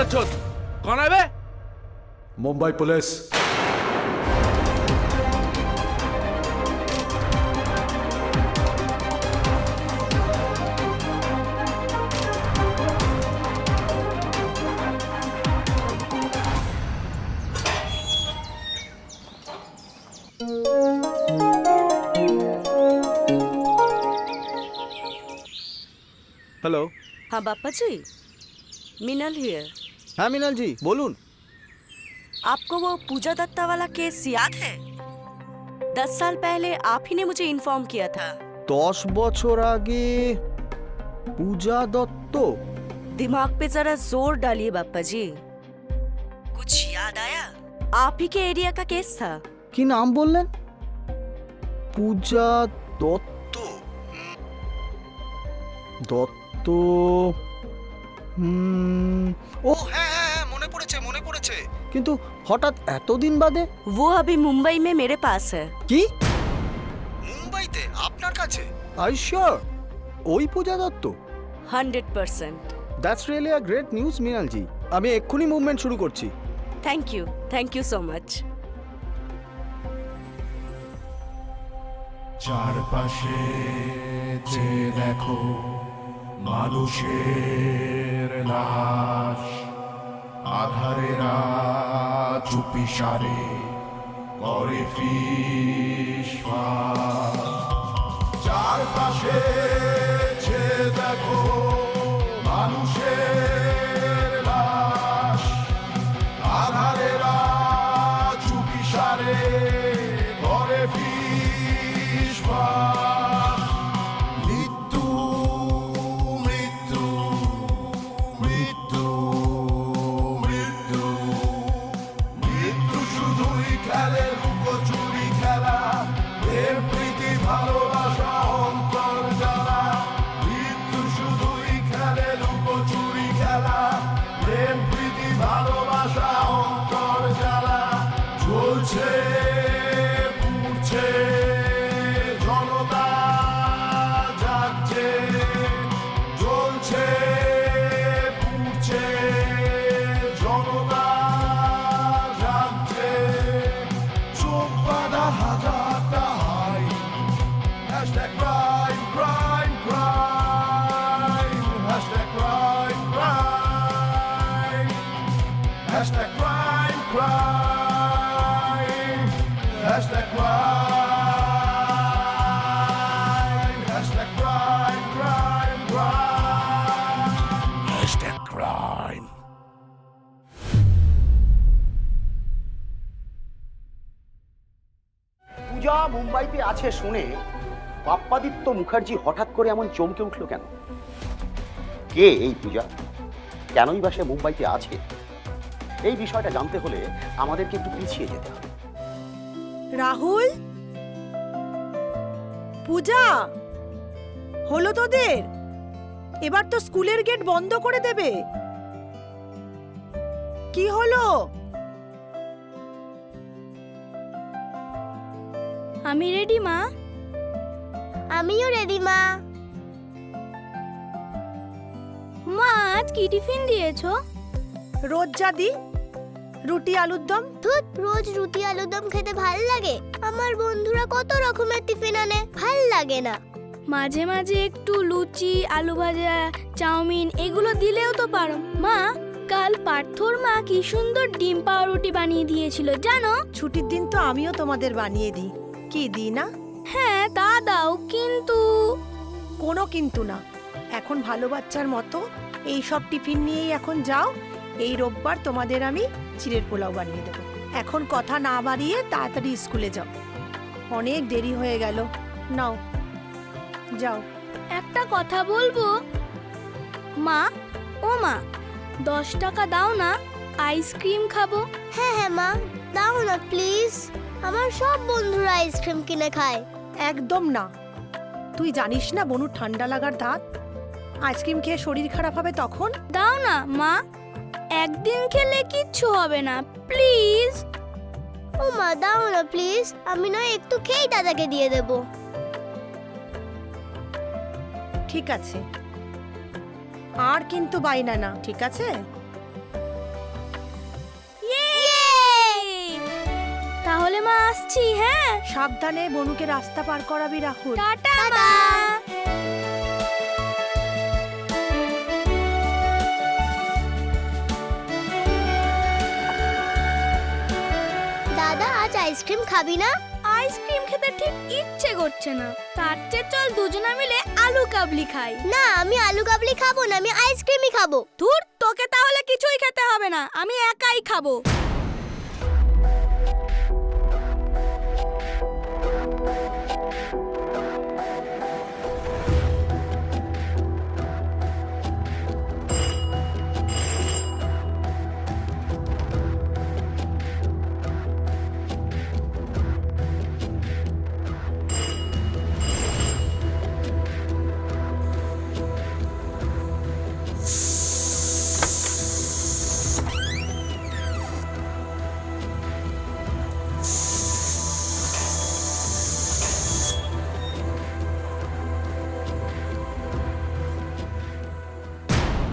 बलच्छोद, कौन है बे? Mumbai police. Hello. हाँ बाप्पा जी, मिनल हियर। हाँ मिनल जी बोलून। आपको वो पूजा दत्ता वाला केस याद है? 10 साल पहले आप ही ने मुझे इन्फॉर्म किया था। 10 বছর আগে পূজা দত্ত। दिमाग पे जरा जोर डालिए बाप्पा जी। कुछ याद आया? आप ही के एरिया का केस था। কি নাম বললেন? পূজা দত্ত। দত্ত। ও হ্যাঁ হ্যাঁ হ্যাঁ মনে পড়েছে কিন্তু হঠাৎ এতদিন বাদে। वो अभी मुंबई में मेरे पास है। কি মুম্বাইতে আপনার কাছে? আর শিওর ওই Puja Dutta? 100%। That's really a great news Minal ji. আমি এক্ষুনি মুভমেন্ট শুরু করছি। Thank you so much. চারপাশে যে দেখো মানুষের লাশ, আধারেরা চুপি সারে করে ফিসফাস। চারপাশে যে দেখো মানুষের লাশ, আধারেরা চুপি সারে করে ফিসফাস। মৃত্যু মৃত্যু মৃত্যু মৃত্যু মৃত্যু শুধুই খেলে লুকোচুরি খেলা, প্রেম প্রীতি ভালোবাসা অন্তর জ্বালা। মৃত্যু শুধুই খেলে লুকোচুরি খেলা, প্রেম প্রীতি ভালোবাসা অন্তর জ্বালা। চলছে পুড়ছে জনতা জাগছে, জ্বলছে পুড়ছে জনতা জাগছে। চোখ বাঁধা হাজারটা হাই, hashtag crime crime crime, hashtag crime crime, hashtag crime crime, hashtag crime, hashtag crime crime crime, hashtag crime. Puja মুম্বাইতে আছে শুনে বাপ্পাদিত্য মুখার্জি হঠাৎ করে এমন চমকে উঠল কেন? কে এই পূজা? কেনই বা সে মুম্বাইতে আছে? এই বিষয়টা জানতে হলে আমাদেরকে একটু পিছিয়ে যেতে হবে। রাহুল, পূজা, হলো তোদের? এবার তো স্কুলের গেট বন্ধ করে দেবে। কি হলো? আমি রেডি মা। আমিও রেডি মা। মা আজ কি টিফিন দিয়েছো? রোজ যা দি, রুটি আলুর দম। ধুত, রোজ রুটি আলুর দম খেতে ভাল লাগে? আমার বন্ধুরা কত রকমের টিফিন আনে, ভাল লাগে না। মাঝে মাঝে একটু লুচি, আলু ভাজা, চাউমিন এগুলো দিলেও তো পারো। মা কাল পার্থর মা কি সুন্দর ডিম পাউরুটি বানিয়ে দিয়েছিল জানো? ছুটির দিন তো আমিও তোমাদের বানিয়ে দিই। কি দিই না? হ্যাঁ তা দাও, কিন্তু কোনো কিন্তু না। এখন ভালো বাচ্চার মতো এই সব টিফিন নিয়েই এখন যাও। এই রোববার তোমাদের আমি চিড়ের পোলাও বানিয়ে দেবো। এখন কথা না বাড়িয়ে তাড়াতাড়ি স্কুলে যাও, অনেক দেরি হয়ে গেল। নাও যাও। একটা কথা বলবো মা। ও মা, 10 টাকা দাও না, আইসক্রিম খাবো। হ্যাঁ হ্যাঁ মা, দাও না প্লিজ। আমার সব বন্ধুরা আইসক্রিম কিনে খায়। একদম না। তুই জানিস না বনুর ঠান্ডা লাগার ধাত? আইসক্রিম খেয়ে শরীর খারাপ হবে তখন। দাও না মা, একদিন খেলে কিচ্ছু হবে না, প্লিজ। ও মা দাও না প্লিজ, আমি নয় একটু খেয়েই দাদাকে দিয়ে দেব। ঠিক আছে, আর কিন্তু বাইনা না, ঠিক আছে? যাচ্ছি। হ্যাঁ, সাবধানে বনুকে রাস্তা পার করাবি রাহুল। টাটা মা। দাদা আজ আইসক্রিম খাবি না? আইসক্রিম খেতে ঠিক ইচ্ছে করছে না, তার চেয়ে চল দুজনে মিলে আলু কাবলি খাই। না, আমি আলু কাবলি খাবো না, আমি আইসক্রিমই খাবো। ধুর, তোকে তাহলে কিছুই খেতে হবে না, আমি একাই খাবো।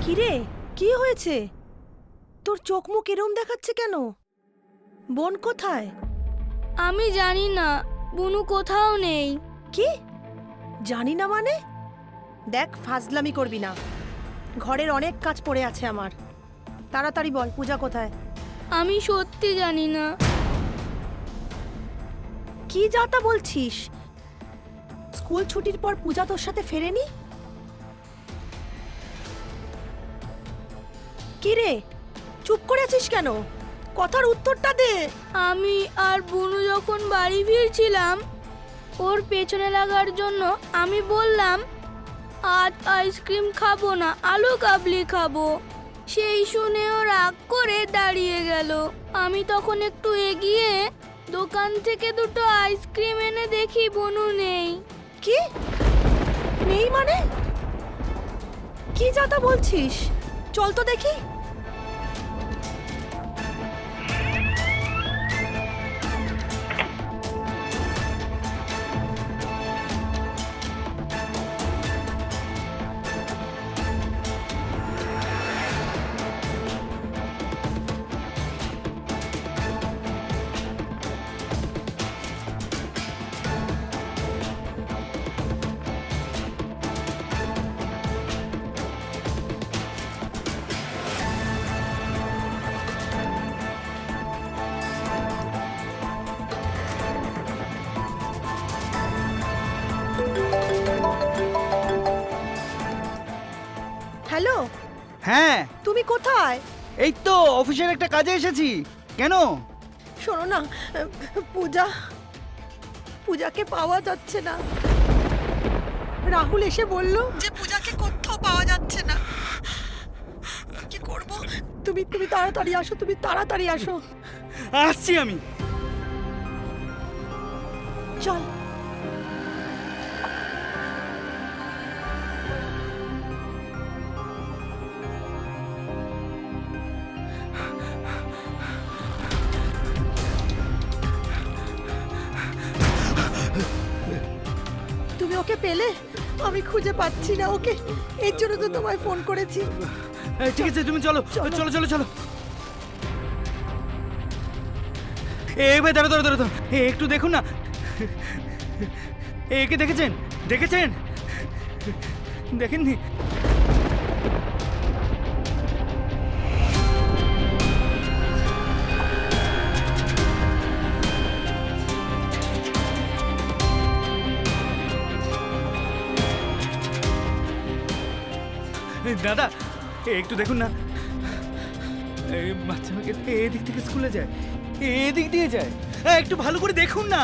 কিরে, কি হয়েছে? তোর চোখ মুখ এরম দেখাচ্ছে কেন? বোন কোথায়? আমি জানি না, বুনু কোথাও নেই। কি জানি না মানে? দেখ, ফাজলামি করবি না, ঘরের অনেক কাজ পড়ে আছে আমার। তাড়াতাড়ি বল, পূজা কোথায়? আমি সত্যি জানি না। কি যাতা বলছিস? স্কুল ছুটির পর পূজা তোর সাথে ফেরেনি? কি রে, চুপ করে আছিস কেন? কথার উত্তরটা দে। আমি আর বুনু যখন বাড়ি ফিরছিলাম, ওর পেছনে লাগার জন্য আমি বললাম আজ আইসক্রিম খাবো না, আলু কাবলি খাবো। সেই শুনে ও রাগ করে দাঁড়িয়ে গেল। আমি তখন একটু এগিয়ে দোকান থেকে দুটো আইসক্রিম এনে দেখি বুনু নেই। কি নেই মানে? কি যাতা বলছিস? চল তো দেখি। হ্যালো, হ্যাঁ, তুমি কোথায়? এই তো অফিসের একটা কাজে এসেছি। কেন? শোনো না, পূজাকে পাওয়া যাচ্ছে না। রাহুল এসে বলল যে পূজাকে কোথাও পাওয়া যাচ্ছে না। কি করব? তুমি তাড়াতাড়ি আসো, তুমি তাড়াতাড়ি আসো। আসছি আমি। চল। তুমি ওকে পেলে? আমি খুঁজে পাচ্ছি না ওকে, এর জন্য তো তোমায় ফোন করেছি। ঠিক আছে, তুমি চলো চলো চলো চলো। ভাই দাঁড়ো দাঁড়ো দাঁড়ো, একটু দেখুন না। একে দেখেছেন? দেখেছেন? দেখেননি? দাদা একটু দেখুন না, এই বাচ্চা মেয়েকে এদিক থেকে স্কুলে যায়, এদিক দিয়ে যায়, একটু ভালো করে দেখুন না।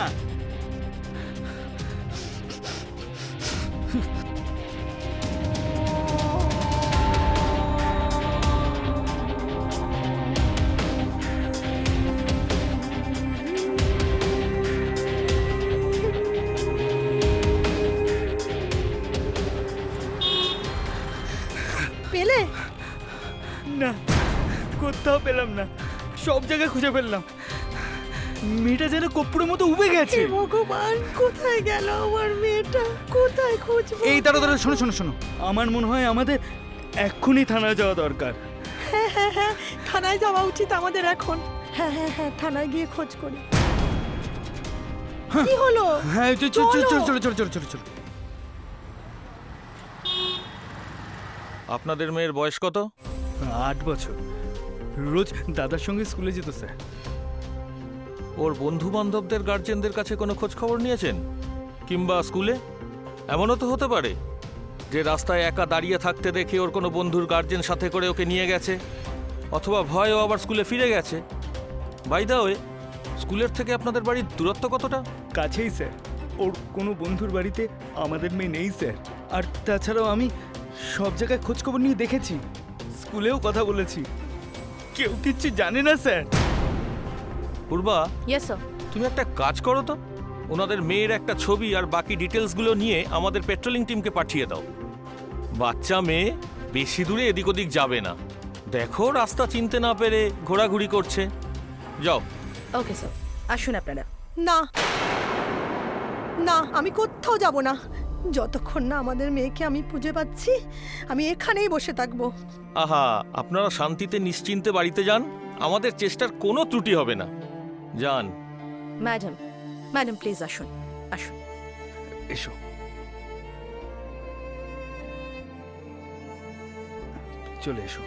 পেলে? না, কোথাও পেলাম না, সব জায়গায় খুঁজে ফেললাম। মেয়েটা যেন কপ্পুরের মতো উবে গেছে। হে ভগবান, কোথায় গেল আমার মেয়েটা? কোথায় খুঁজবো? এই দাঁড়ো দাঁড়ো, শোনো শোনো শোনো, আমার মনে হয় আমাদের এক্ষুনি থানায় যাওয়া দরকার। হ্যাঁ হ্যাঁ হ্যাঁ, থানায় যাওয়া উচিত আমাদের এখন। হ্যাঁ হ্যাঁ হ্যাঁ, থানায় গিয়ে খোঁজ করি। কি হলো? হ্যাঁ চলো চলো চলো চলো চলো চলো চলো চলো। আপনাদের মেয়ের বয়স কত? 8 বছর। রোজ দাদার সঙ্গে স্কুলে যেত স্যার। ওর বন্ধু বান্ধবদের গার্জেনদের কাছে কোনো খোঁজ খবর নিয়েছেন? কিংবা স্কুলে? এমনও তো হতে পারে যে রাস্তায় একা দাঁড়িয়ে থাকতে দেখে ওর কোনো বন্ধুর গার্জেন সাথে করে ওকে নিয়ে গেছে, অথবা ভয়ও আবার স্কুলে ফিরে গেছে। বাই দা ওয়ে, স্কুলের থেকে আপনাদের বাড়ির দূরত্ব কতটা? কাছেই স্যার। ওর কোনো বন্ধুর বাড়িতে আমাদের মেয়ে নেই স্যার। আর তাছাড়াও আমি সব জায়গায় খোঁজ খবর নিয়ে দেখেছি, স্কুলেও কথা বলেছি, কেউ কিচ্ছু জানে না স্যার। পূর্বা, ইয়েস স্যার। তুমি একটা কাজ করো তো, ওনাদের মেয়ের একটা ছবি আর বাকি ডিটেলসগুলো নিয়ে আমাদের পেট্রোলিং টিমকে পাঠিয়ে দাও। বাচ্চা মেয়ে বেশি দূরে এদিক ওদিক যাবে না। দেখো রাস্তা চিনতে না পেরে ঘোরাঘুরি করছে। যাও। ওকে স্যার, আসুন আপনারা। না না, আমি কোথাও যাব না। যতক্ষণ না আমাদের মেয়েকে আমি খুঁজে পাচ্ছি, আমি এখানেই বসে থাকবো। আহা, আপনারা শান্তিতে নিশ্চিন্তে বাড়িতে যান, আমাদের চেষ্টার কোনো ত্রুটি হবে না। যান। ম্যাডাম, ম্যাডাম প্লিজ আসুন, আসুন। এসো। চলে এসো।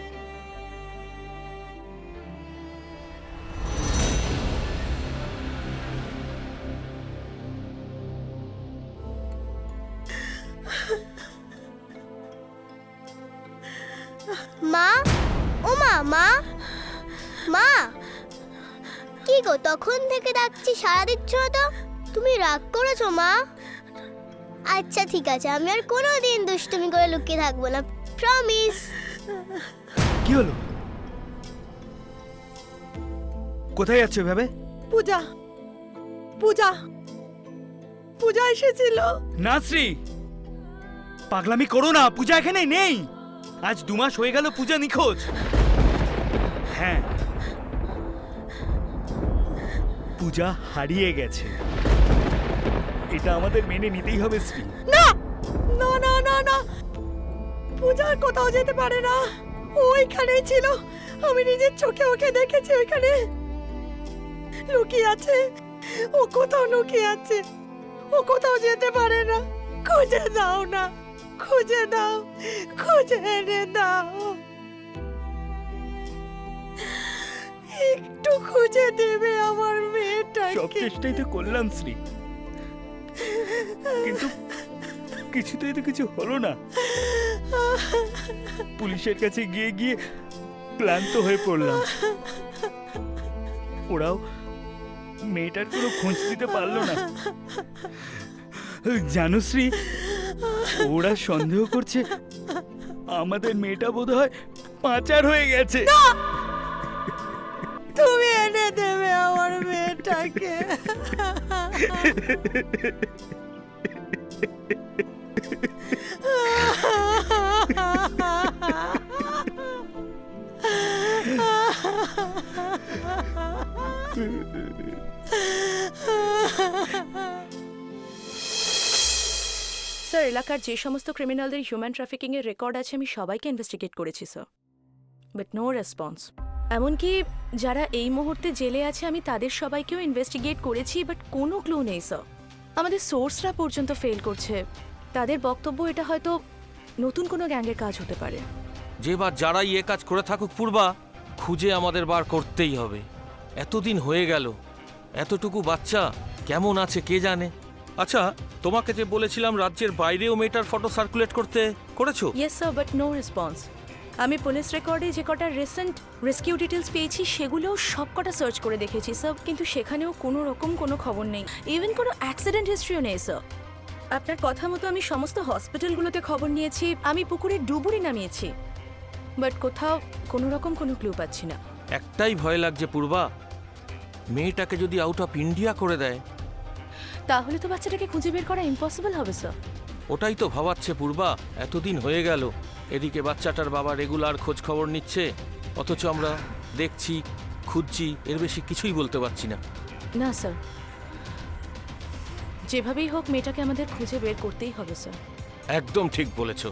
মা, ও মা, মা, মা, কি গো তখন থেকে ডাকছি সাড়া দিচ্ছ না তো? তুমি রাগ করেছো মা? আচ্ছা ঠিক আছে, আমি আর কোনোদিন দুষ্টুমি করে লুকিয়ে থাকবো না, প্রমিস। কি হলো? কোথায় যাচ্ছ এভাবে? পূজা, পূজা, পূজা এসেছিল। না শ্রী, পাগলামি করো না, পূজা এখানে নেই। আজ 2 মাস হয়ে গেল পূজা নিখোঁজ। হ্যাঁ, পূজা হারিয়ে গেছে, এটা আমাদের মেনে নিতেই হবে শ্রী। না না না না না, পূজা কোথাও যেতে পারে না, ও ওইখানেই ছিল। আমি নিজের চোখে ওকে দেখেছি, ওইখানে লুকিয়ে আছে। ও কোথাও লুকিয়ে আছে, ও কোথাও যেতে পারে না। খুঁজে দাও না, খুঁজে দাও, খুঁজে এনে দাও। একটু খুঁজে দেবে আমার সব মেয়েটাকে। চেষ্টাই তো করলাম শ্রী, কিন্তু কিছুতেই তো কিছু হলো না। পুলিশের কাছে গিয়ে গিয়ে ক্লান্ত হয়ে পড়লাম। ওরাও মেয়েটার কোনো খোঁজ দিতে পারলো না। জানো শ্রী, ওরা সন্দেহ করছে আমাদের মেয়েটা বোধহয় পাচার হয়ে গেছে। তুমি এনে দেবে আমার মেয়েটাকে। স্যার, এলাকার যে সমস্ত ক্রিমিনালদের হিউম্যান ট্রাফিকিং এর রেকর্ড আছে আমি সবাইকে ইনভেস্টিগেট করেছি স্যার, বাট নো রেসপন্স। এমনকি যারা এই মুহূর্তে জেলে আছে আমি তাদের সবাইকেও ইনভেস্টিগেট করেছি, বাট কোনো ক্লু নেই স্যার। আমাদের সোর্সরা পর্যন্ত ফেল করছে। তাদের বক্তব্য এটা হয়তো নতুন কোনো গ্যাংয়ের কাজ হতে পারে। যে বা যারাই এ কাজ করে থাকুক পূর্বা, খুঁজে আমাদের বার করতেই হবে। এতদিন হয়ে গেল, এতটুকু বাচ্চা কেমন আছে কে জানে। আচ্ছা, তোমাকে যে বলেছিলাম রাজ্যের বাইরেও মেয়েটার ফটো সার্কুলেট করতে, করেছো? Yes sir, but no response. আমি পুলিশ রেকর্ডে যে কটা রিসেন্ট রেস্কিউ ডিটেলস পেয়েছি সেগুলোও সব কটা সার্চ করে দেখেছি স্যার, কিন্তু সেখানেও কোনো রকম কোনো খবর নেই। ইভেন কোনো অ্যাক্সিডেন্ট হিস্ট্রিও নেই স্যার। আপনার কথা মতো আমি সমস্ত হসপিটালগুলোতে খবর নিয়েছি, আমি পুকুরে ডুবুরি নামিয়েছি, বাট কোথাও কোনো রকম কোনো ক্লু পাচ্ছি না। একটাই ভয় লাগছে পূর্বা, মেয়েটাকে যদি আউট অফ ইন্ডিয়া করে দেয় তাহলে তো বাচ্চাটাকে খুঁজে বের করা ইম্পসিবল হবে স্যার। ওটাই তো ভাবাচ্ছে পূর্বা। এতদিন হয়ে গেল, এদিকে বাচ্চাটার বাবা রেগুলার খোঁজ খবর নিচ্ছে, অথচ আমরা দেখছি খুঁজছি, এর বেশি কিছুই বলতে পারছি না। না স্যার, যেভাবেই হোক মেয়েটাকে আমাদের খুঁজে বের করতেই হবে স্যার। একদম ঠিক বলেছো।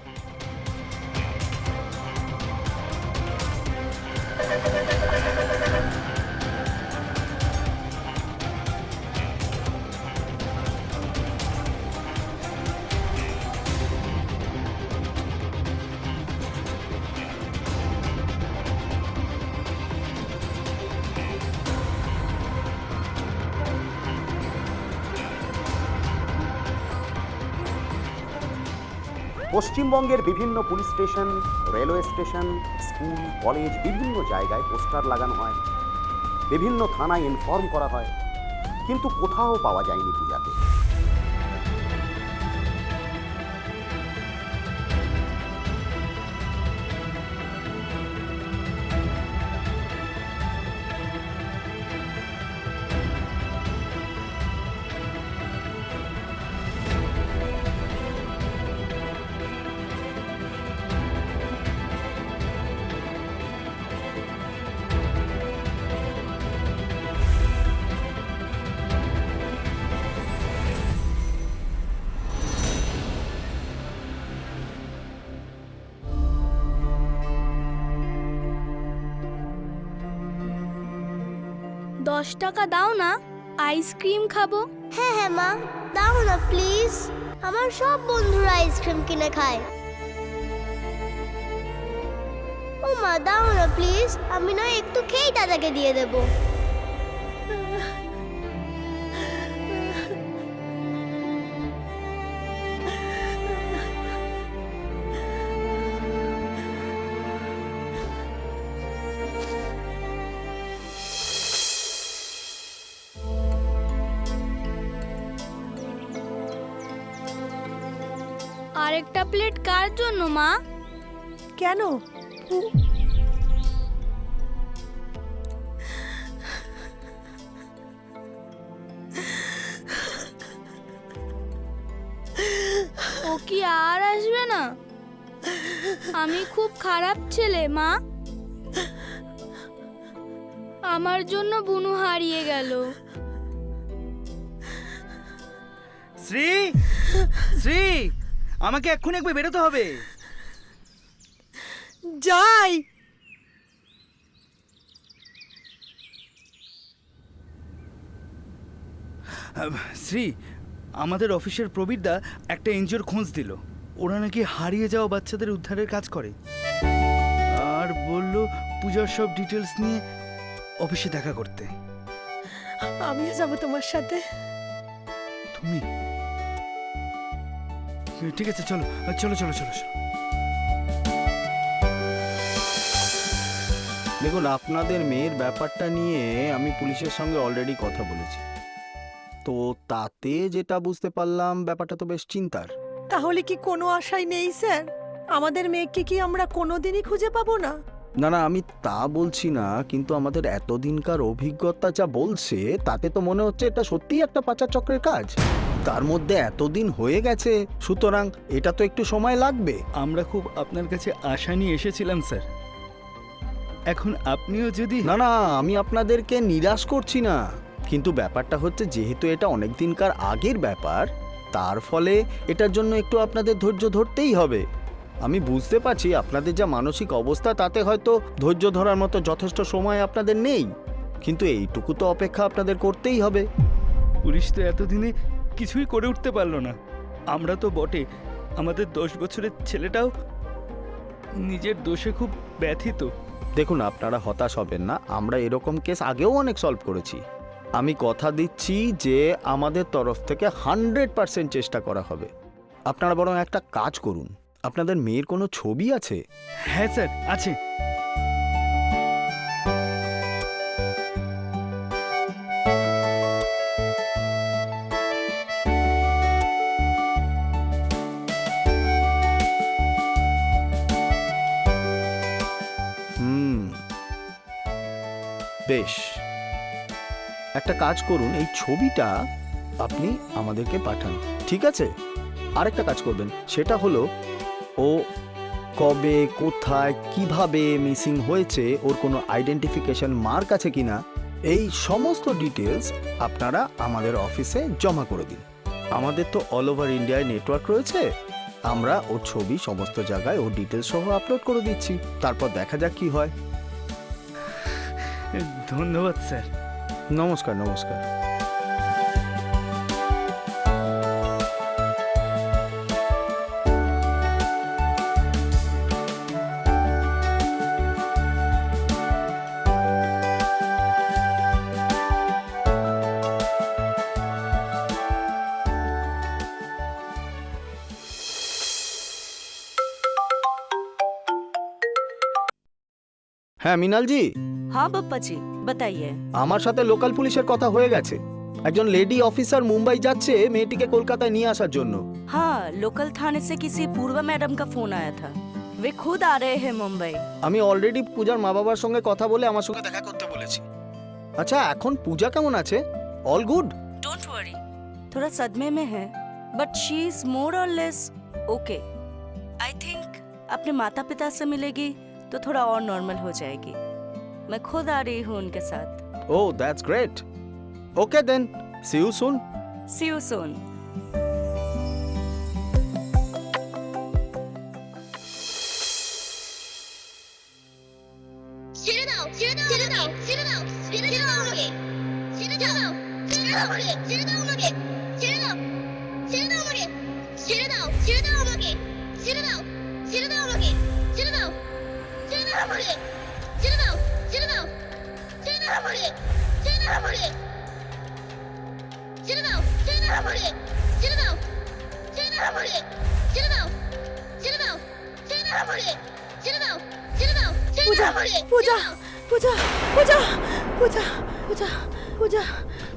পশ্চিমবঙ্গের বিভিন্ন police station, railway station, school, college বিভিন্ন জায়গায় পোস্টার লাগানো হয়, বিভিন্ন থানায় ইনফর্ম করা হয়, কিন্তু কোথাও পাওয়া যায়নি পূজাকে। $10 দাও না, আইসক্রিম খাবো। হ্যাঁ হ্যাঁ মা, দাও না প্লিজ। আমার সব বন্ধুরা আইসক্রিম কিনে খায়। ও মা, দাও না প্লিজ, আমি নয় একটু খেয়েই দাদাকে দিয়ে দেবো। আরেকটা প্লেট কার জন্য মা? কেন? ও কি আর আসবে না? আমি খুব খারাপ ছেলে মা। আমার জন্য বুনু হারিয়ে গেল। শ্রী, শ্রী, আমাকে এক্ষুনি একবার বেরোতে হবে। যাই। শ্রী, আমাদের অফিসের প্রবীরদা একটা এনজিওর খোঁজ দিল। ওরা নাকি হারিয়ে যাওয়া বাচ্চাদের উদ্ধারের কাজ করে, আর বলল পূজার সব ডিটেলস নিয়ে অফিসে দেখা করতে। আমিও যাব তোমার সাথে। তুমি? ঠিক আছে, চলো চলো চলো চলো চলো। দেখুন, আপনাদের মেয়ের ব্যাপারটা নিয়ে আমি পুলিশের সঙ্গে অলরেডি কথা বলেছি, তো তাতে যেটা বুঝতে পারলাম ব্যাপারটা তো বেশ চিন্তার। তাহলে কি কোনো আশাই নেই স্যার? আমাদের মেয়েকে কি আমরা কোনোদিনই খুঁজে পাবো না? না না, আমি তা বলছি না, কিন্তু আমাদের এতদিনকার অভিজ্ঞতা যা বলছে তাতে তো মনে হচ্ছে এটা সত্যিই একটা পাচার চক্রের কাজ। তার মধ্যে এতদিন হয়ে গেছে, সুতরাং এটা তো একটু সময় লাগবে। আমরা খুব আপনার কাছে আশা নিয়ে এসেছিলাম স্যার। এখন আপনিও যদি... না না, আমি আপনাদেরকে নিরাশ করছি না, কিন্তু ব্যাপারটা হচ্ছে যেহেতু এটা অনেক দিনকার আগের ব্যাপার, তার ফলে এটার জন্য একটু আপনাদের ধৈর্য ধরতেই হবে। আমি বুঝতে পারছি আপনাদের যা মানসিক অবস্থা, তাতে হয়তো ধৈর্য ধরার মতো যথেষ্ট সময় আপনাদের নেই, কিন্তু এইটুকু তো অপেক্ষা আপনাদের করতেই হবে। পুলিশ তো এতদিনে কিছুই করে উঠতে পারলো না। আমরা তো বটে, আমাদের 10 বছরের ছেলেটাও নিজের দোষে খুব ব্যথিত। দেখুন, আপনারা হতাশ হবেন না, আমরা এরকম কেস আগেও অনেক সলভ করেছি। আমি কথা দিচ্ছি যে আমাদের তরফ থেকে 100% চেষ্টা করা হবে। আপনারা বরং একটা কাজ করুন, আপনাদের মেয়ের কোনো ছবি আছে? হ্যাঁ স্যার, আছে। বেশ, একটা কাজ করুন, এই ছবিটা আপনি আমাদেরকে পাঠান, ঠিক আছে? আরেকটা কাজ করবেন, সেটা হলো ও কবে, কোথায়, কিভাবে মিসিং হয়েছে, ওর কোনো আইডেন্টিফিকেশন মার্ক আছে কিনা, এই সমস্ত ডিটেলস আপনারা আমাদের অফিসে জমা করে দিন। আমাদের তো অল ওভার ইন্ডিয়ায় নেটওয়ার্ক রয়েছে, আমরা ওর ছবি সমস্ত জায়গায় ওর ডিটেলস সহ আপলোড করে দিচ্ছি, তারপর দেখা যাক কি হয়। ধন্যবাদ স্যার। নমস্কার নমস্কার। হ্যাঁ মৃণালজি, हाँ पप्पा जी बताइए। আমার সাথে লোকাল পুলিশের কথা হয়ে গেছে। একজন লেডি অফিসার মুম্বাই যাচ্ছে মেয়েটিকে কলকাতায় নিয়ে আসার জন্য। हाँ लोकल थाने से किसी पूर्वा मैडम का फोन आया था, वे खुद आ रहे हैं मुंबई। আমি অলরেডি পূজার মা বাবার সঙ্গে কথা বলে আমার সঙ্গে দেখা করতে বলেছি। আচ্ছা এখন পূজা কেমন আছে? All good? डोंट वरी, थोड़ा सदमे में है बट शी इज मोर और लेस ओके। आई थिंक अपने माता पिता से मिलेगी तो थोड़ा और नॉर्मल हो जाएगी। मैं खुद आ रही हूँ उनके साथ। Oh that's great. Okay then, see you soon. See you soon. ছেড়ে দাও ছেড়ে দাও ছেড়ে দাও ছেড়ে দাও ছেড়ে দাও আমাকে ছেড়ে দাও ছেড়ে দাও আমাকে ছেড়ে দাও আমাকে ছেড়ে দাও ছেড়ে দাও আমাকে ছেড়ে দাও ছেড়ে দাও আমাকে ছেড়ে দাও ছেড়ে দাও আমাকে ছেড়ে দাও ছেড়ে দাও আমাকে ছেড়ে দাও ছেড়ে দাও ছেড়ে দাও আমাকে ছেড়ে দাও আমাকে ছেড়ে দাও ছেড়ে দাও আমাকে ছেড়ে দাও ছেড়ে দাও আমাকে ছেড়ে দাও ছেড়ে দাও ছেড়ে দাও আমাকে ছেড়ে দাও ছেড়ে দাও পূজা পূজা পূজা পূজা পূজা পূজা পূজা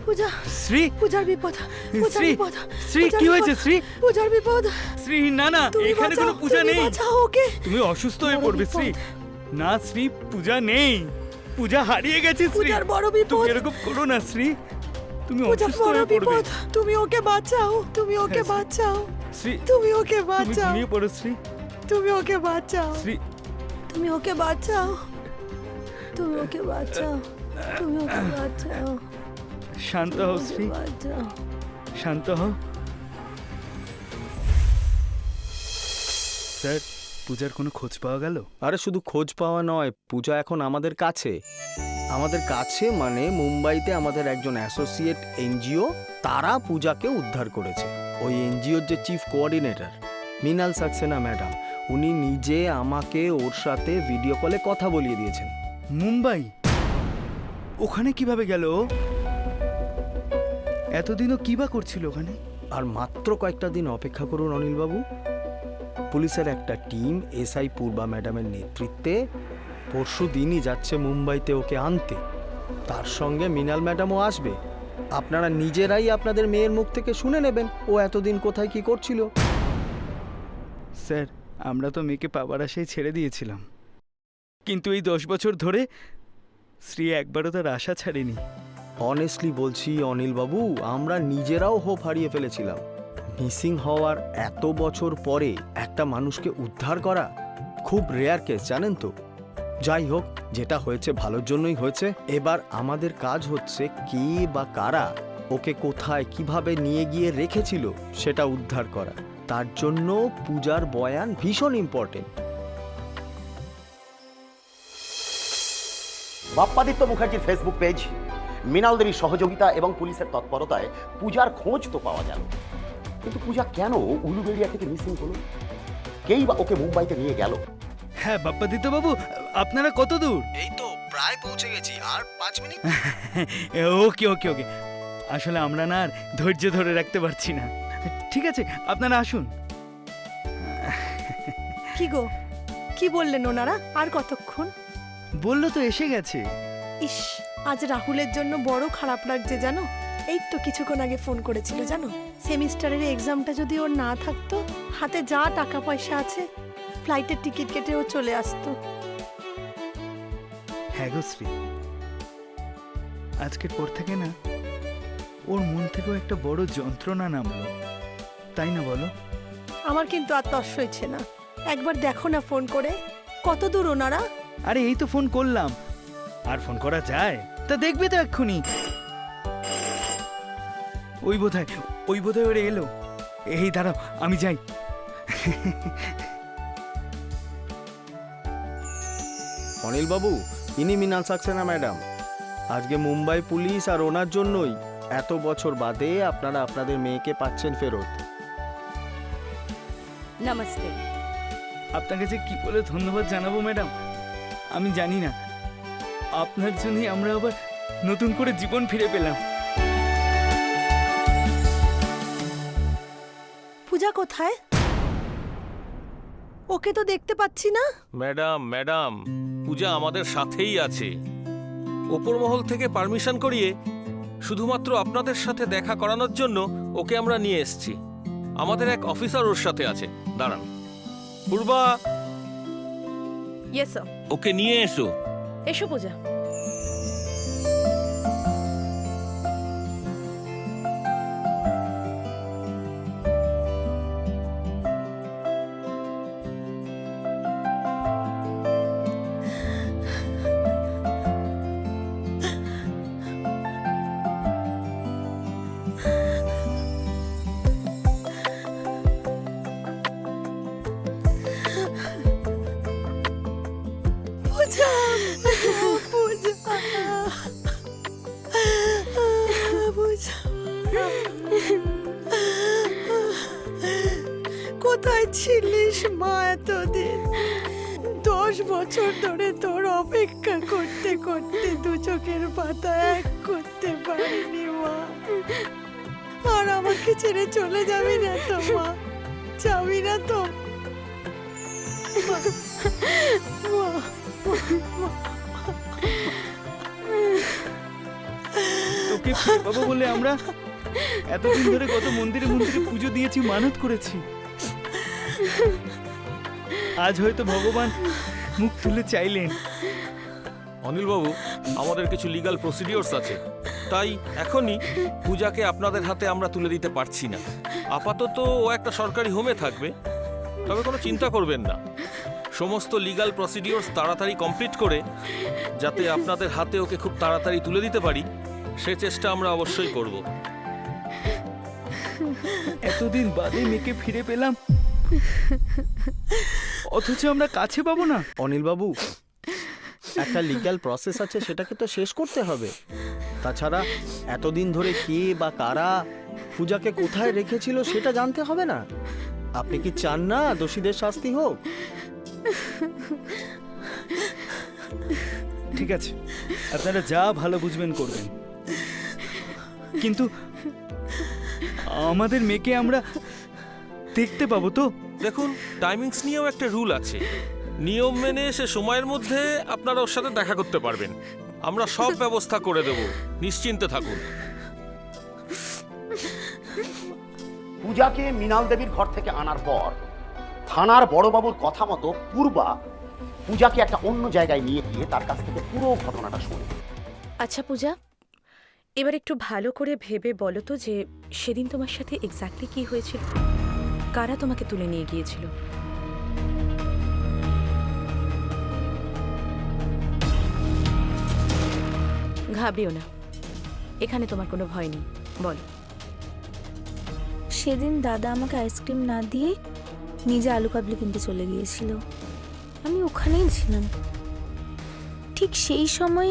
পূজা শ্রী, পূজার বিপদ পূজার শ্রী, বিপদ শ্রী, পূজার কি হয়েছে, বিপদ, শ্রী? পূজার বিপদ। শ্রী না না, তুমি এখানে কোনো বাঁচাও, পূজা তুমি নেই। বাঁচাও ওকে। তুমি অসুস্থ হয়ে বড় পড়বে বিপদ। শ্রী। না শ্রী, পূজা নেই, পূজা হারিয়ে গেছে শ্রী। পূজার বড় বিপদ। তুমি এরকম করো না শ্রী, তুমি পূজার অসুস্থ বড় হয়ে পড়বে। বিপদ, তুমি ওকে বাঁচাও, তুমি ওকে হ্যাঁ, শ্রী। বাঁচাও, শ্রী, তুমি ওকে তুমি বাঁচাও, ঘুমিয়ে পড়ো শ্রী। তুমি ওকে বাঁচাও, শ্রী, তুমি ওকে বাঁচাও, তুমি ওকে বাঁচাও, তুমি ওকে বাঁচাও, শান্ত হও শ্রী, বাঁচাও। শান্ত হও। স্যার, পূজার কোনো খোঁজ পাওয়া গেল? আরে শুধু খোঁজ পাওয়া নয়, পূজা এখন আমাদের কাছে। আমাদের কাছে মানে মুম্বাইতে আমাদের একজন অ্যাসোসিয়েট এনজিও, তারা পূজাকে উদ্ধার করেছে। ওই এনজিওর যে chief coordinator Mrinal Saxena madam, উনি নিজে আমাকে ওর সাথে ভিডিও কলে কথা বলিয়ে দিয়েছেন। মুম্বাই? ওখানে কিভাবে গেল? এতদিনও কি বা করছিল ওখানে? আর মাত্র কয়েকটা দিন অপেক্ষা করুন অনিলবাবু, পুলিশের একটা টিম এসআই পূর্বা ম্যাডামের নেতৃত্বে পরশু দিনই যাচ্ছে মুম্বাইতে ওকে আনতে। তার সঙ্গে মৃণাল ম্যাডামও আসবে। আপনারা নিজেরাই আপনাদের মেয়ের মুখ থেকে শুনে নেবেন ও এতদিন কোথায় কি করছিল। স্যার, আমরা তো মেয়েকে পাবার আশায় ছেড়ে দিয়েছিলাম, কিন্তু এই 10 বছর ধরে শ্রী একবারও তার আশা ছাড়েনি। অনেস্টলি বলছি অনিলবাবু, আমরা নিজেরাও হোপ হারিয়ে ফেলেছিলাম। মিসিং হওয়ার এত বছর পরে একটা মানুষকে উদ্ধার করা খুব রেয়ার কেস, জানেন তো। যাই হোক, যেটা হয়েছে ভালোর জন্যই হয়েছে। এবার আমাদের কাজ হচ্ছে কে বা কারা ওকে কোথায় কিভাবে নিয়ে গিয়ে রেখেছিল সেটা উদ্ধার করা। তার জন্য পূজার বয়ান ভীষণ ইম্পর্টেন্ট। বাপ্পাদিত্য মুখার্জির ফেসবুক পেজ, মৃণালদেরই সহযোগিতা এবং পুলিশের তৎপরতায় পূজার খোঁজ তো পাওয়া গেল, কিন্তু পূজা কেন উলুবেড়িয়া থেকে মিসিং হলো? কেই বা ওকে মুম্বাইতে নিয়ে গেল? হ্যাঁ বাপ্পাদিত্য বাবু, আপনারা কত দূর? এই তো প্রায় পৌঁছে গেছি, আর 5 মিনিট। ওকে ওকে ওকে, আসলে আমরা না আর ধৈর্য ধরে রাখতে পারছি না। ঠিক আছে, আপনারা আসুন। কি গো, কি বললেন ওনারা? আর কতক্ষণ? বললো তো এসে গেছে। ইস, আজ রাহুলের জন্য বড় খারাপ লাগছে জানো। এই তো কিছুক্ষণ আগে ফোন করেছিল জানো, সেমিস্টারের এক্সামটা যদি ওর না থাকতো, হাতে যা টাকা পয়সা আছে ফ্লাইটের টিকিট কেটে ও চলে আসতো। হ্যাঁ গো শ্রী, আজকের পর থেকে না ওর মন থেকেও একটা বড় যন্ত্রণা নামলো, তাই না বলো? আমার কিন্তু আর তর সইছে না। একবার দেখো না ফোন করে, কত দূর ওনারা। আরে এই তো ফোন করলাম, আর ফোন করা যায়? তা দেখবে তো এক্ষুনি। ওই বোধহয় ওরে এলো। এই দাঁড়াও, আমি যাই। অনিলবাবু, ইনি মৃণাল সাক্সেনা ম্যাডাম। আজকে মুম্বাই পুলিশ আর ওনার জন্যই এত বছর বাদে আপনারা আপনাদের মেয়েকে পাচ্ছেন ফেরত। नमस्ते। আপনাকে যে কি বলে ধন্যবাদ জানাবো ম্যাডাম, আমি জানি না। আপনার জন্যই আমরা আবার নতুন করে জীবন ফিরে পেলাম। পূজা কোথায়? ওকে তো দেখতে পাচ্ছি না। ম্যাডাম ম্যাডাম পূজা আমাদের সাথেই আছে। ওপর মহল থেকে পারমিশন করিয়ে শুধুমাত্র আপনাদের সাথে দেখা করানোর জন্য ওকে আমরা নিয়ে এসেছি। আমাদের এক অফিসার ওর সাথে আছে। দাঁড়ান পূর্বা, ইয়েস স্যার। ওকে নিয়ে এসো। এসো পূজা। পূজা, পূজা, পূজা, কোথায় ছিলিস মা এতদিন? 10 বছর ধরে তোর অপেক্ষা করতে করতে দু চোখের পাতা এক করতে পারিনি মা। আর আমাকে ছেড়ে চলে যাবি না তো মা? যাবি না তো মা? তোকে ফিরে পাবো বলে আমরা এতদিন ধরে কত মন্দিরে মন্দিরে পুজো দিয়েছি, মানত করেছি। আজ হয়তো ভগবান মুখ তুলে চাইলেন। অনিলবাবু, আমাদের কিছু লিগ্যাল প্রসিডিওরস আছে, তাই এখনই পূজাকে আপনাদের হাতে আমরা তুলে দিতে পারছি না। আপাতত ও একটা সরকারি হোমে থাকবে, তবে কোনো চিন্তা করবেন না। সমস্ত লিগ্যাল প্রসিডিওরস তাড়াতাড়ি কমপ্লিট করে যাতে আপনাদের হাতে ওকে খুব তাড়াতাড়ি তুলে দিতে পারি, সে চেষ্টা আমরা অবশ্যই করব। এতদিন বাদে মেয়েকে ফিরে পেলাম, অথচ আমরা কাছে পাবো না। অনিলবাবু, একটা লিগ্যাল প্রসেস আছে, সেটাকে তো শেষ করতে হবে। তাছাড়া এতদিন ধরে কে বা কারা পূজাকে কোথায় রেখেছিল সেটা জানতে হবে না? আপনি কি চান না দোষীদের শাস্তি হোক? ঠিক আছে, আপনারা যা ভালো বুঝবেন করবেন, কিন্তু আমাদের মেয়েকে আমরা দেখতে পাবো তো? দেখুন, টাইমিংস নিয়েও একটা রুল আছে। নিয়ম মেনে সে সময়ের মধ্যে আপনারা ওর সাথে দেখা করতে পারবেন। আমরা সব ব্যবস্থা করে দেব, নিশ্চিন্তে থাকুন। পূজাকে মৃণাল দেবীর ঘর থেকে আনার পর থানার বড়বাবুর কথা মতো পূর্বা পূজাকে একটা অন্য জায়গায় নিয়ে গিয়ে তার কাছ থেকে পুরো ঘটনাটা শুনে। আচ্ছা পূজা, এবার একটু ভালো করে ভেবে বলো তো যে সেদিন তোমার সাথে এক্স্যাক্টলি কি হয়েছিল, কারা তোমাকে তুলে নিয়ে গিয়েছিল? ঘাবড়িও না, এখানে তোমার কোনো ভয় নেই, বলো। সেদিন দাদা আমাকে আইসক্রিম না দিয়ে নিজে আলু কাবলি কিনতে চলে গিয়েছিল। আমি ওখানেই ছিলাম। ঠিক সেই সময়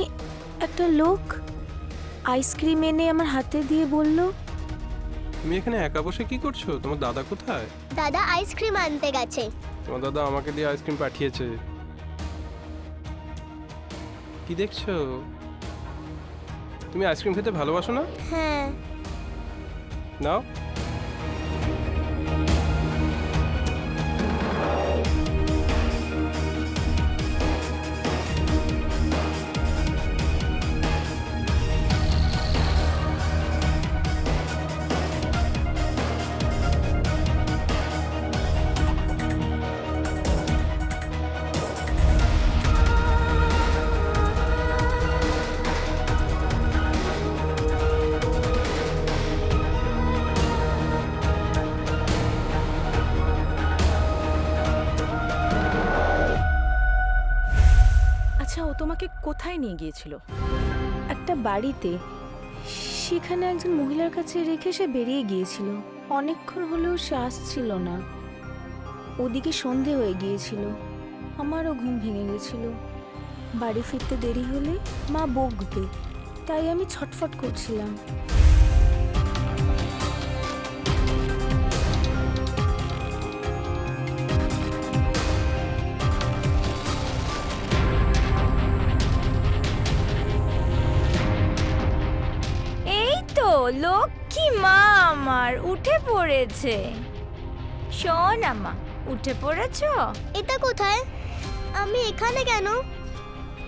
একটা লোক আইসক্রিম এনে আমার হাতে দিয়ে বলল, তুমি এখানে একা বসে কি করছো? তোমার দাদা কোথায়? দাদা আইসক্রিম আনতে গেছে। তোমার দাদা আমাকে দিয়ে আইসক্রিম পাঠিয়েছে। কি দেখছো? তুমি আইসক্রিম খেতে ভালোবাসো না? হ্যাঁ। নাও। আচ্ছা, ও তোমাকে কোথায় নিয়ে গিয়েছিল? একটা বাড়িতে। সেখানে একজন মহিলার কাছে রেখে সে বেরিয়ে গিয়েছিল। অনেকক্ষণ হলেও সে আসছিল না। ওদিকে সন্ধে হয়ে গিয়েছিল। আমারও ঘুম ভেঙে গেছিল। বাড়ি ফিরতে দেরি হলে মা বকবে, তাই আমি ছটফট করছিলাম। লক্ষ্মী মা আমার উঠে পড়েছে। শোন আমা, উঠে পড়েছ? এটা কোথায়? আমি এখানে কেন?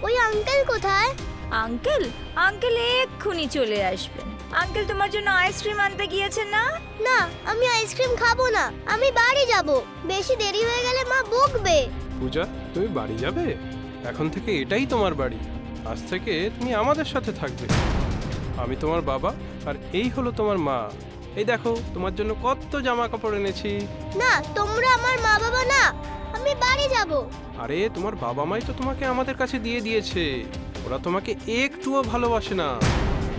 ওই আঙ্কেল কোথায়? আঙ্কেল আঙ্কেল এক্ষুনি চলে আসবেন। আঙ্কেল তোমার জন্য আইসক্রিম আনতে গিয়েছে না? না, আমি আইসক্রিম খাবো না, আমি বাড়ি যাব। বেশি দেরি হয়ে গেলে মা বকবে। পূজা, তুমি বাড়ি যাবে? এখন থেকে এটাই তোমার বাড়ি। আজ থেকে তুমি আমাদের সাথে থাকবে। আমি তোমার বাবা, আর এই হলো তোমার মা। এই দেখো, তোমার জন্য কত জামা কাপড় এনেছি। না, তোমরা আমার মা বাবা না, আমি বাড়ি যাব। আরে তোমার বাবা মাই তো তোমাকে আমাদের কাছে দিয়ে দিয়েছে। ওরা তোমাকে একটুও ভালোবাসে না,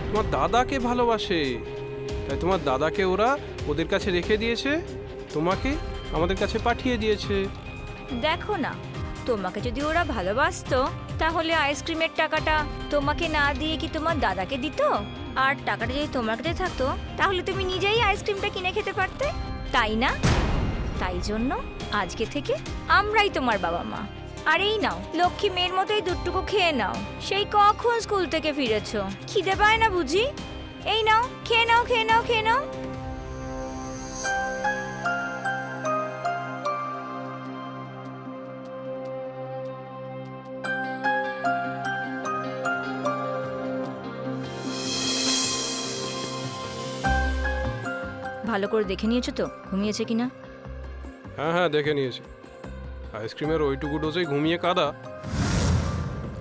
তোমার দাদাকে ভালোবাসে। তাই তোমার দাদাকে ওরা ওদের কাছে রেখে দিয়েছে, তোমাকে আমাদের কাছে পাঠিয়ে দিয়েছে। দেখো না, তোমাকে যদি ওরা ভালোবাসতো তাহলে আইসক্রিমের টাকাটা তোমাকে না দিয়ে কি তোমার দাদাকে দিত? আর টাকাটা যদি তোমার কাছে থাকতো তাহলে তুমি নিজেই আইসক্রিমটা কিনে খেতে পারতে, তাই না? তাই জন্য আজকে থেকে আমরাই তোমার বাবা মা। আর এই নাও, লক্ষ্মী মেয়ের মতোই দুটুকু খেয়ে নাও। সেই কখন স্কুল থেকে ফিরেছো, খিদে পায় না বুঝি? এই নাও, খেয়ে নাও, খেয়ে নাও, খেয়ে নাও। ভালো করে দেখে নিয়েছো তো ঘুমিয়েছে কিনা? হ্যাঁ হ্যাঁ, দেখে নিয়েছি। আইসক্রিমের ওইটুকু ডোজেই ঘুমিয়ে কাদা,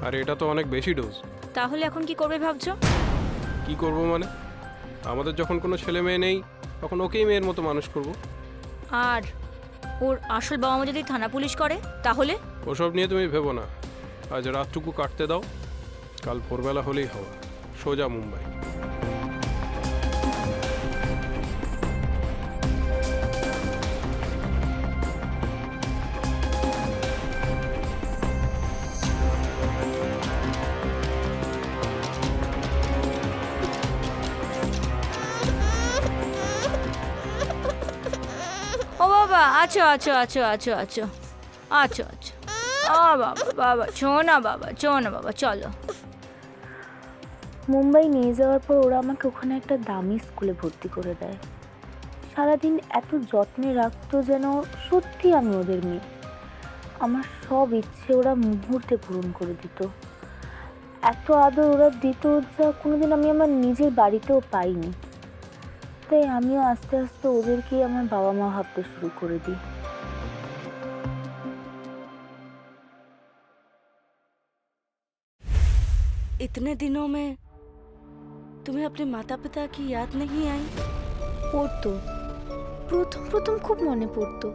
আর এটা তো অনেক বেশি ডোজ। তাহলে এখন কি করবে ভাবছো? কি করব মানে, আমাদের যখন কোনো ছেলে মেয়ে নেই তখন ওকেই মেয়ের মতো মানুষ করব। আর ওর আসল বাবা মা যদি থানা পুলিশ করে তাহলে? ওসব নিয়ে তুমি ভেবো না, আজ রাতটুকু কাটতে দাও, কাল ভোরবেলা হলেই হওয়া, সোজা মুম্বাই। ও বাবা, আছো আছো আছো আছো আছো আছো আছো। ও বাবা, বাবা ছো না বাবা, ছো না বাবা, চলো। মুম্বাই নিয়ে যাওয়ার পর ওরা আমাকে ওখানে একটা দামি স্কুলে ভর্তি করে দেয়। সারাদিন এত যত্নে রাখতো যেন সত্যি আমি ওদের মেয়ে। আমার সব ইচ্ছে ওরা মুহূর্তে পূরণ করে দিত। এত আদর ওরা দিত যা কোনোদিন আমি আমার নিজের বাড়িতেও পাইনি। তাই আমিও আস্তে আস্তে ওদেরকেই আমার বাবা মা ভাবতে শুরু করে দিই। इतने दिनों में तुम्हें अपने माता पिता की याद नहीं आई? পড়তো, প্রথম প্রথম খুব মনে পড়তো।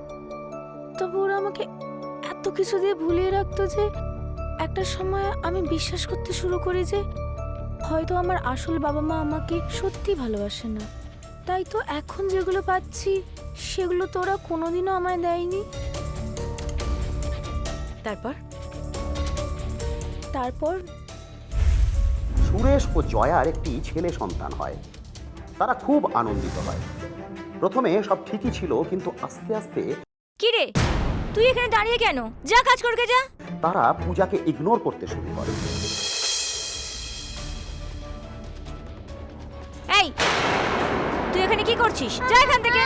তবে ওরা আমাকে এত কিছু দিয়ে ভুলিয়ে রাখতো যে একটা সময় আমি বিশ্বাস করতে শুরু করি যে হয়তো আমার আসল বাবা মা আমাকে সত্যি ভালোবাসে না। তাই তো এখন যেগুলো পাচ্ছি সেগুলো তো ওরা কোনোদিনও আমায় দেয়নি। তারপর সুরেশ ও জয়ার একটি ছেলে সন্তান হয়। তারা খুব আনন্দিত হয়। প্রথমে সব ঠিকই ছিল, কিন্তু আস্তে আস্তে কি রে, তুই এখানে দাঁড়িয়ে কেন? যা কাজ করকে যা। তারা পূজাকে ইগনোর করতে শুরু করে। এই, তুই এখানে কি করছিস? যা এখান থেকে।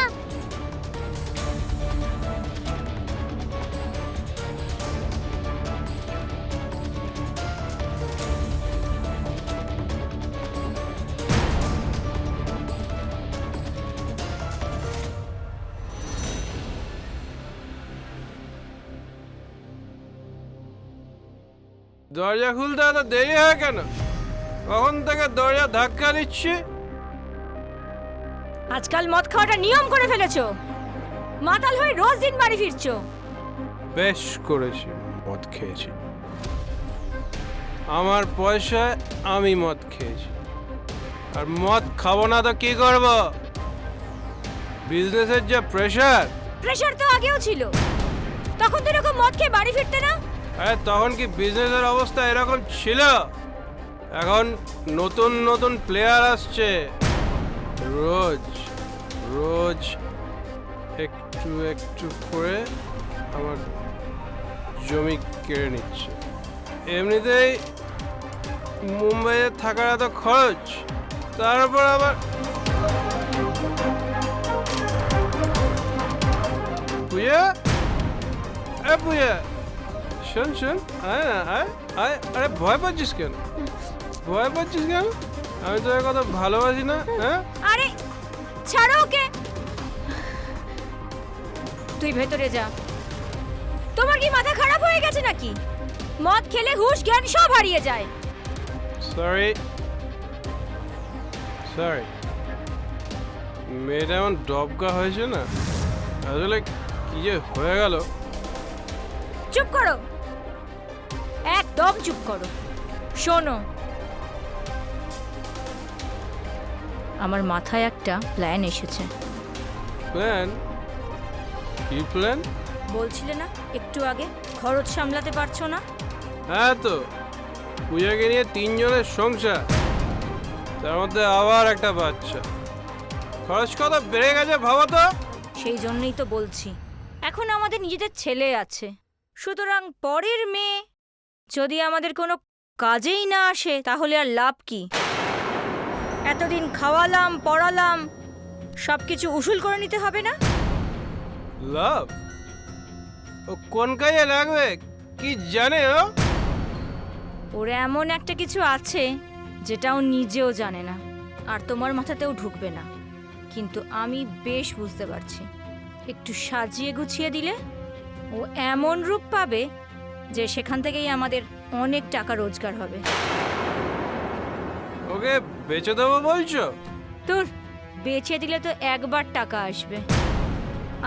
দরজা খুলতে এত দেরি হয় কেন? কখন থেকে দরজা ধাক্কা দিচ্ছে? আজকাল মদ খাওয়াটা নিয়ম করে ফেলেছো। মাতাল হয়ে রোজ দিন বাড়ি ফিরছো। বেশ করেছি, মদ খেয়েছি। আমার পয়সায় আমি মদ খেয়েছি, আর মদ খাবো না তো কি করব? বিজনেসের যে প্রেশার। প্রেশার তো আগেও ছিল, তখন তো এরকম মদ খেয়ে বাড়ি ফিরতে না। আরে তখন কি বিজনেসের অবস্থা এরকম ছিল? এখন নতুন নতুন প্লেয়ার আসছে, রোজ রোজ একটু একটু করে আমার জমি কেড়ে নিচ্ছে। এমনিতেই মুম্বাইয়ে থাকার এত খরচ, তার উপর আবার পূজা, পূজা শোন শোন, আয় না, আয় আয়। আরে ভয় পাচ্ছিস কেন? ভয় পাচ্ছিস কেন? আমি তোর কথা ভালোবাসি না, হ্যাঁ? আরে ছাড়ো ওকে, তুই ভেতরে যা। তোমার কি মাথা খারাপ হয়ে গেছে নাকি? মদ খেলে হুঁশ জ্ঞান সব হারিয়ে যায়। সরি সরি, মেয়েটা এমন ডবকা হয়েছে না, আসলে কি যে হয়ে গেল। চুপ করো, একদম চুপ করো। শোনো, আমার মাথায় একটা প্ল্যান এসেছে। প্ল্যান? কি প্ল্যান? বলছিলে না একটু আগে খরচ সামলাতে পারছো না? হ্যাঁ তো, পূজাকে নিয়ে 3 জনের সংসার, তার মধ্যে আবার একটা বাচ্চা, খরচ কত বেড়ে গেছে ভাবো তো। সেই জন্যই তো বলছি, এখন আমাদের নিজেদের ছেলে আছে, সুতরাং পরের মেয়ে যদি আমাদের কোনো কাজেই না আসে তাহলে আর লাভ কি? এতদিন খাওয়ালাম পড়ালাম, সব কিছু উসুল করে নিতে হবে না? লাভ? ও কোন কাজে লাগবে কি জানে ও? ওর এমন একটা কিছু আছে যেটা ও নিজেও জানে না, আর তোমার মাথাতেও ঢুকবে না, কিন্তু আমি বেশ বুঝতে পারছি। একটু সাজিয়ে গুছিয়ে দিলে ও এমন রূপ পাবে যে সেখান থেকেই আমাদের অনেক টাকা রোজগার হবে। ওকে বেচে দেবো বলছো? তোর বেচে দিলে তো একবার টাকা আসবে,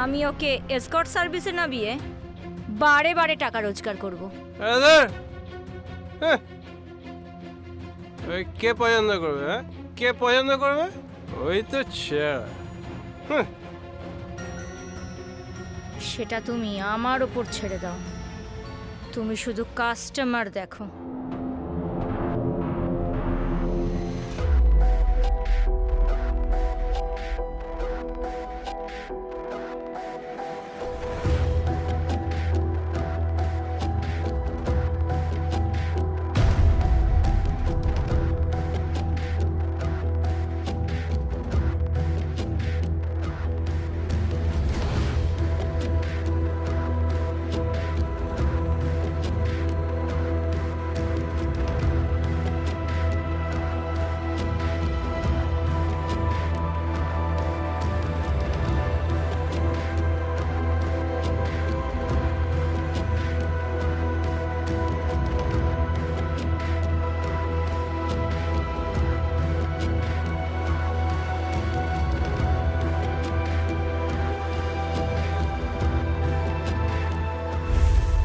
আমি ওকে এসকর্ট সার্ভিসে নামিয়ে বারে বারে টাকা রোজগার করব। কে পছন্দ করবে? হ্যাঁ, কে পছন্দ করবে? ওই তো ছেড়া। সেটা তুমি আমার ওপর ছেড়ে দাও, তুমি শুধু কাস্টমার দেখো।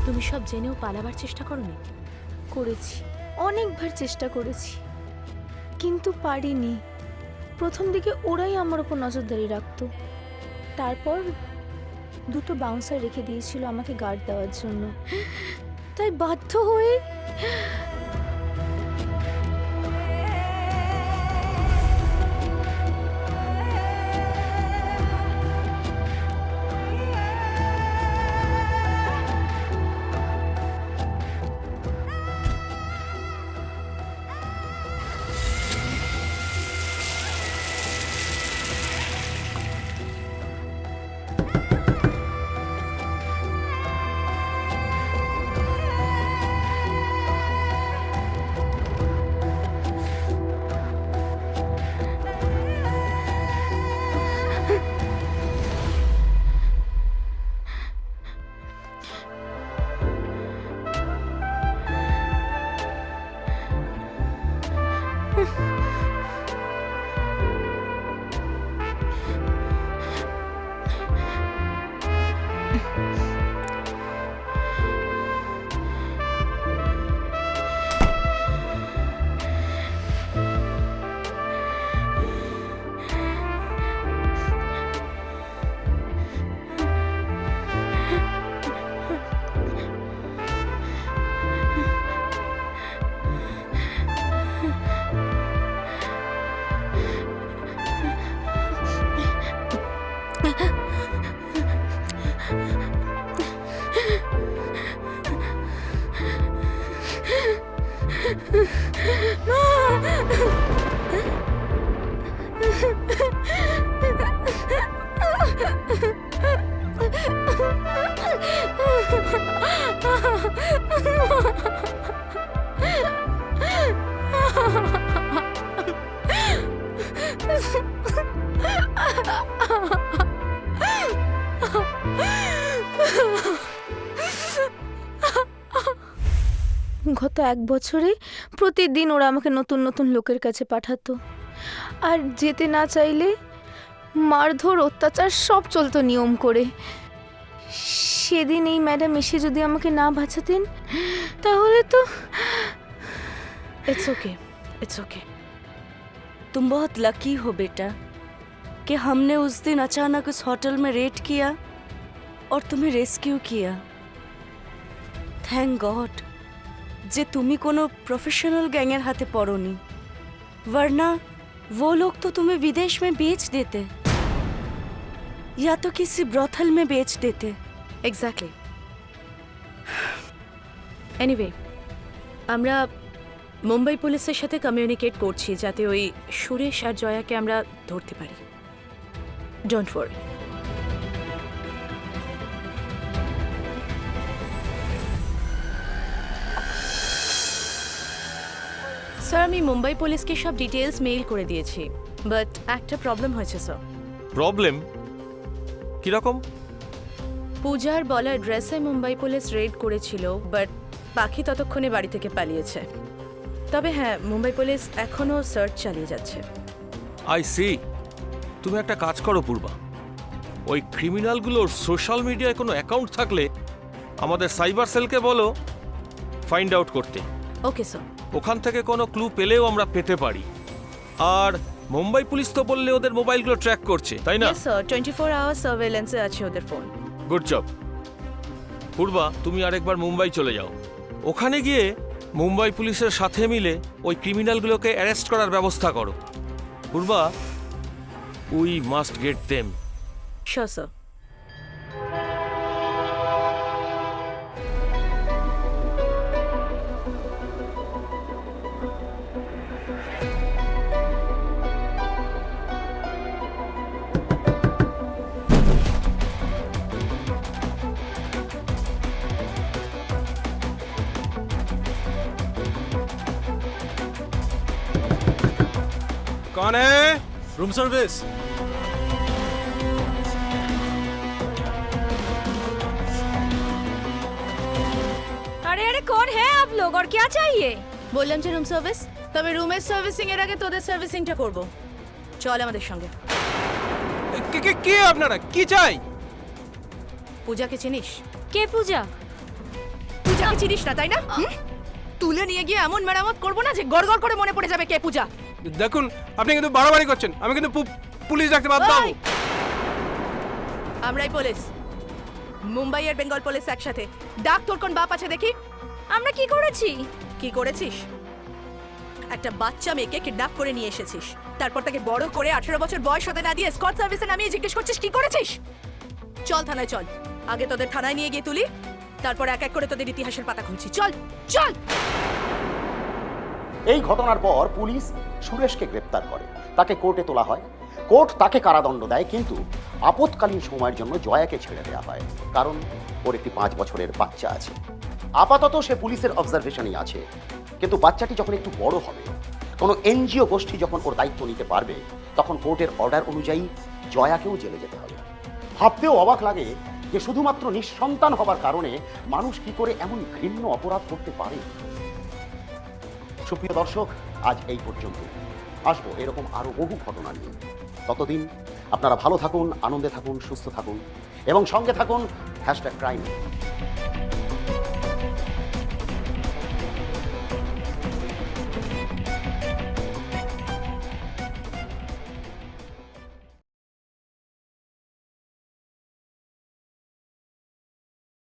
তুমি সব জেনেও পালাবার চেষ্টা করোনি? করেছি, অনেকবার চেষ্টা করেছি, কিন্তু পারিনি। প্রথম দিকে ওরাই আমার ওপর নজরদারি রাখতো, তারপর দুটো বাউন্সার রেখে দিয়েছিল আমাকে গার্ড দেওয়ার জন্য, তাই বাধ্য হয়ে গত 1 বছরে প্রতিদিন ওরা আমাকে নতুন নতুন লোকের কাছে পাঠাতো, আর যেতে না চাইলে মারধর অত্যাচার সব চলতো নিয়ম করে। সেদিন এই ম্যাডাম এসে যদি আমাকে না বাঁচাতেন তাহলে তো। It's okay, it's okay. तुम बहुत लकी हो बेटा कि हमने उस दिन अचानक उस होटल में रेड किया और तुम्हें रेस्क्यू किया। थैंक गॉड যে তুমি কোনো প্রফেশনাল গ্যাংয়ের হাতে পড়োনি, वरना वो लोग तो तुम्हें विदेश में बेच देते या तो किसी ब्रॉथल में बेच देते। एग्जैक्टली। एनीवे, আমরা মুম্বাই পুলিশের সাথে কমিউনিকেট করছি যাতে ওই সুরেশ আর জয়াকে আমরা ধরতে পারি। Don't worry. স্যার, আমি মুম্বাই পুলিশকে সব ডিটেলস মেইল করে দিয়েছি, বাট একটা প্রবলেম হয়েছে স্যার। প্রবলেম কিরকম? পূজার বলা অ্যাড্রেসে মুম্বাই পুলিশ রেড করেছিল, বাট পাখি ততক্ষণে বাড়ি থেকে পালিয়েছে। তবে হ্যাঁ, মুম্বাই পুলিশ এখনও সার্চ চালিয়ে যাচ্ছে। I see. তুমি একটা কাজ করো পূর্বা, ওই ক্রিমিনালগুলোর সোশ্যাল মিডিয়ায় কোনো অ্যাকাউন্ট থাকলে আমাদের সাইবার সেলকে বলো ফাইন্ড আউট করতে। Okay sir. ওখান থেকে কোনো ক্লু পেলেও আমরা পেতে পারি। আর মুম্বাই পুলিশ তো বললে ওদের মোবাইলগুলো ট্র্যাক করছে, তাই না? ইয়েস স্যার, 24 আওয়ার সার্ভেলেন্সে আছে ওদের ফোন। Good job. পূর্বা, তুমি আরেকবার মুম্বাই চলে যাও। ওখানে গিয়ে মুম্বাই পুলিশের সাথে মিলে ওই ক্রিমিনালগুলোকে অ্যারেস্ট করার ব্যবস্থা করো। Purba, we must get them. Sure sir. कौन है? Room service. अरे अरे कौन है आप लोग और क्या चाहिए? বললাম যে রুম সার্ভিস, তবে রুমের সার্ভিসিং এর আগে তোদের সার্ভিসিংটা করব। চল আমাদের সঙ্গে। কে আপনারা কি চাই? পূজাকে চিনিস? কে পূজা? পূজাকে চিনিস না তাই না? তুলে নিয়ে গিয়ে এমন মেরামত করবো না যে গড়গড় করে মনে পড়ে যাবে কে পূজা। দেখুন, আপনি কিন্তু বাড়াবাড়ি করছেন। আমি কিন্তু পুলিশ ডাকতে বাধ্য হব। ওই! আমরাই পুলিশ, মুম্বাই আর বেঙ্গল পুলিশ একসাথে। ডাক তোর কোন বাপ আছে দেখি। আমরা কি করেছি? কি করেছিস? একটা বাচ্চা মেয়েকে কিডন্যাপ করে নিয়ে এসেছিস, তারপর তাকে বড় করে 18 বছর বয়স হতে না দিয়ে স্কট সার্ভিসে নামিয়ে জিজ্ঞেস করছিস কি করেছিস। চল থানায় চল, আগে তোদের থানায় নিয়ে গিয়ে তুলি, তারপর এক এক করে তোদের ইতিহাসের পাতা খুলছি। চল চল। এই ঘটনার পর পুলিশ সুরেশকে গ্রেপ্তার করে, তাকে কোর্টে তোলা হয়। কোর্ট তাকে কারাদণ্ড দেয়, কিন্তু আপৎকালীন সময়ের জন্য জয়াকে ছেড়ে দেওয়া হয়, কারণ ওর একটি 5 বছরের বাচ্চা আছে। আপাতত সে পুলিশের অবজারভেশনই আছে, কিন্তু বাচ্চাটি যখন একটু বড় হবে, কোনো এনজিও গোষ্ঠী যখন ওর দায়িত্ব নিতে পারবে, তখন কোর্টের অর্ডার অনুযায়ী জয়াকেও জেলে যেতে হবে। ভাবতেও অবাক লাগে যে শুধুমাত্র নিঃসন্তান হবার কারণে মানুষ কি করে এমন ঘৃণ্য অপরাধ করতে পারে। সুপ্রিয় দর্শক, আজ এই পর্যন্ত। আসবো এরকম আরো বহু ঘটনা নিয়ে। ততদিন আপনারা ভালো থাকুন, আনন্দে থাকুন, সুস্থ থাকুন এবং সঙ্গে থাকুন #crime।